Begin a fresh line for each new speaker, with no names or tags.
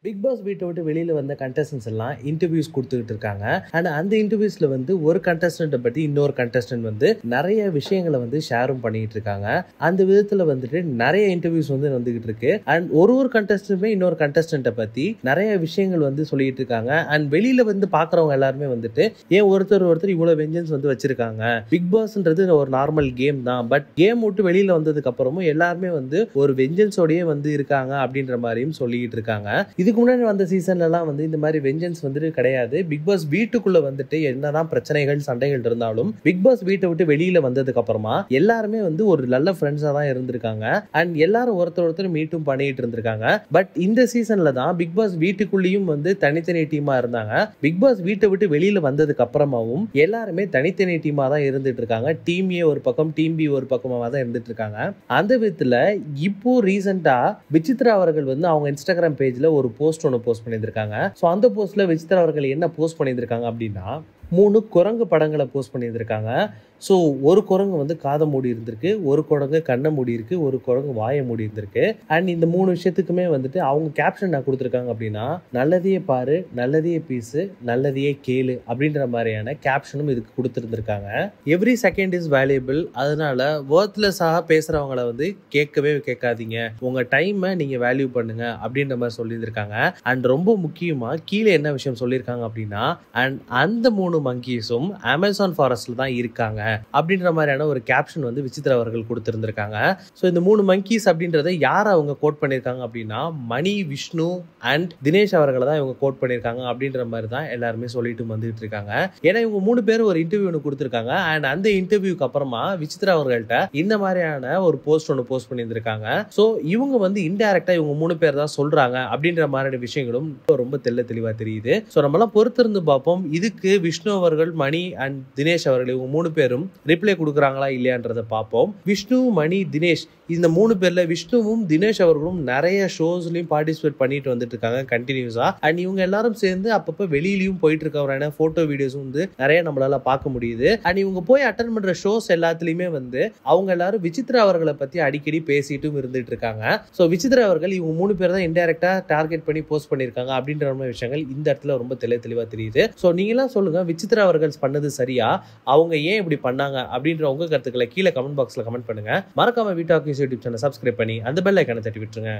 Big pass வீட்டை விட்டு வெளியில் வந்த கண்டஸ்டன்ஸ் எல்லாம் இன்டர்வியூஸ் கொடுத்துக்கிட்டு இருக்காங்க. அண்ட் அந்த இன்டர்வியூஸ்ல ஒரு கண்டஸ்டன்ட்டை பற்றி இன்னொரு கண்டஸ்டன்ட் நிறைய விஷயங்களை ஷேரும் பண்ணிட்டு இருக்காங்க. அந்த விதத்தில் நிறைய இன்டர்வியூஸ் வந்துகிட்டு இருக்கு. அண்ட் ஒரு கண்டஸ்டன்ட்டுமே இன்னொரு கண்டஸ்டன்ட்டை பற்றி நிறைய விஷயங்கள் சொல்லிட்டு இருக்காங்க. அண்ட் வெளியில பார்க்குறவங்க எல்லாருமே ஏன் ஒருத்தர் இவ்வளோ வெஞ்சன்ஸ் வச்சிருக்காங்க. பிக் பாஸ்ன்றது ஒரு நார்மல் கேம் தான். பட் கேம் விட்டு வெளியில வந்ததுக்கு அப்புறமும் எல்லாருமே ஒரு வெஞ்சன்ஸோடயே இருக்காங்க அப்படின்ற மாதிரியும் சொல்லிட்டு இருக்காங்க. இதுக்கு முன்னாடி வந்த சீசன்லாம் இந்த மாதிரி வெஞ்சன்ஸ் கிடையாது. பிக் பாஸ் வீட்டுக்குள்ள என்னதான் பிரச்சனைகள் சண்டைகள் இருந்தாலும் பிக் பாஸ் வீட்டை விட்டு வெளியில வந்ததுக்கு அப்புறமா எல்லாருமே ஒரு நல்ல ஃப்ரெண்ட்ஸா தான் இருந்திருக்காங்க. அண்ட் எல்லாரும் ஒருத்தர் மீட்டும் பண்ணிட்டு இருந்திருக்காங்க. பட் இந்த சீசன்ல தான் பிக் பாஸ் வீட்டுக்குள்ளேயும் தனித்தனி டீமா இருந்தாங்க. பிக் பாஸ் வீட்டை விட்டு வெளியில வந்ததுக்கு அப்புறமாவும் எல்லாருமே தனித்தனி டீமா தான் இருந்துட்டு இருக்காங்க. டீம் ஏ ஒரு பக்கம், டீம் பி ஒரு பக்கமா தான் இருந்துட்டு இருக்காங்க. அந்த விதத்துல இப்போ ரீசெண்டா விசித்ரா அவர்கள் அவங்க இன்ஸ்டாகிராம் பேஜ்ல ஒரு போஸ்ட் பண்ணியிருக்காங்க. சோ அந்த போஸ்ட்ல விசித்ரா அவர்கள் என்ன போஸ்ட் பண்ணியிருக்காங்க அப்படின்னா 3 குரங்கு படங்களை போஸ்ட் பண்ணியிருக்காங்க. ஸோ ஒரு குரங்கு காதை மூடி இருந்திருக்கு, ஒரு குரங்கு கண்ணை மூடி இருக்கு, ஒரு குரங்கு வாயை மூடி இருந்திருக்கு. அண்ட் இந்த 3 விஷயத்துக்குமே அவங்க கேப்ஷன் நான் கொடுத்துருக்காங்க அப்படின்னா, நல்லதையே பாரு, நல்லதையே பீசு, நல்லதையே கேளு அப்படின்ற மாதிரியான கேப்ஷனும் இதுக்கு கொடுத்துருந்துருக்காங்க. Every second is valuable. அதனால வேர்த்லெஸ்ஸாக பேசுறவங்களை கேட்கவே கேட்காதீங்க. உங்க டைமை நீங்க வேல்யூ பண்ணுங்க அப்படின்ற மாதிரி சொல்லியிருந்திருக்காங்க. அண்ட் ரொம்ப முக்கியமா கீழே என்ன விஷயம் சொல்லியிருக்காங்க அப்படின்னா, அண்ட் அந்த 3 மங்கீஸும் அமேசான் ஃபாரஸ்ட்ல தான் இருக்காங்க அப்படின்ற மாதிரியான ஒரு கேப்ஷன் விசித்ரா அவர்கள் கொடுத்திருந்திருக்காங்க. ஸோ இந்த 3 மங்கீஸ் அப்படின்றத யார் அவங்க கோட் பண்ணியிருக்காங்க அப்படின்னா, மணி, விஷ்ணு அண்ட் தினேஷ் அவர்களை தான் இவங்க கோட் பண்ணியிருக்காங்க அப்படின்ற மாதிரி தான் எல்லாருமே சொல்லிட்டு வந்துட்டு இருக்காங்க. ஏன்னா இவங்க 3 பேரும் ஒரு இன்டர்வியூ ஒன்று கொடுத்துருக்காங்க. அண்ட் அந்த இன்டர்வியூக்கு அப்புறமா விசித்ரா அவர்கள்ட்ட இந்த மாதிரியான ஒரு போஸ்ட் ஒன்று போஸ்ட் பண்ணியிருந்திருக்காங்க. ஸோ இவங்க இன்டைரக்டா இவங்க 3 பேர் தான் சொல்றாங்க அப்படின்ற மாதிரியான விஷயங்களும் ரொம்ப தெளிவா தெரியுது. ஸோ நம்மளாம் பொறுத்திருந்து பார்ப்போம். இதுக்கு விஷ்ணு அவர்கள், மணி அண்ட் தினேஷ் அவர்கள் இவங்க 3 பேரும் ரிப்ளை கொடுக்குறாங்களா இல்லையான்றதை பார்ப்போம். விஷ்ணு, மணி, தினேஷ் இந்த 3 பேர்ல விஷ்ணுவும் தினேஷ் அவர்களும் நிறைய ஷோஸ்லயும் பார்ட்டிசிபேட் பண்ணிட்டு வந்துட்டு இருக்காங்க கண்டினியூஸா. அண்ட் இவங்க எல்லாரும் சேர்ந்து அப்பப்ப வெளியிலயும் போயிட்டு இருக்காங்க. போட்டோ வீடியோஸும் நிறைய நம்மளால பார்க்க முடியுது. அண்ட் இவங்க போய் அட்டன் பண்ற ஷோஸ் எல்லாத்துலயுமே அவங்க எல்லாரும் விசித்ரா அவர்களை பத்தி அடிக்கடி பேசிட்டும் இருந்துட்டு இருக்காங்க. ஸோ விசித்ரா அவர்கள் இவங்க 3 பேர் தான் இன்டைரக்டா டார்கெட் பண்ணி போஸ்ட் பண்ணிருக்காங்க அப்படின்ற விஷயங்கள் இந்த இடத்துல ரொம்ப தெளிவா தெரியுது. ஸோ நீங்க எல்லாம் சொல்லுங்க, விசித்ரா அவர்கள் பண்ணது சரியா, அவங்க ஏன் இப்படி பண்ணாங்க அப்படின்ற உங்க கருத்துக்களை கீழே கமெண்ட் பாக்ஸ்ல கமெண்ட் பண்ணுங்க. மறக்காம வீட்டாக்கிஸ் யூடியூப் சேனல் சப்ஸ்கிரைப் பண்ணி அந்த பெல் ஐகானை தட்டி விட்டுருங்க.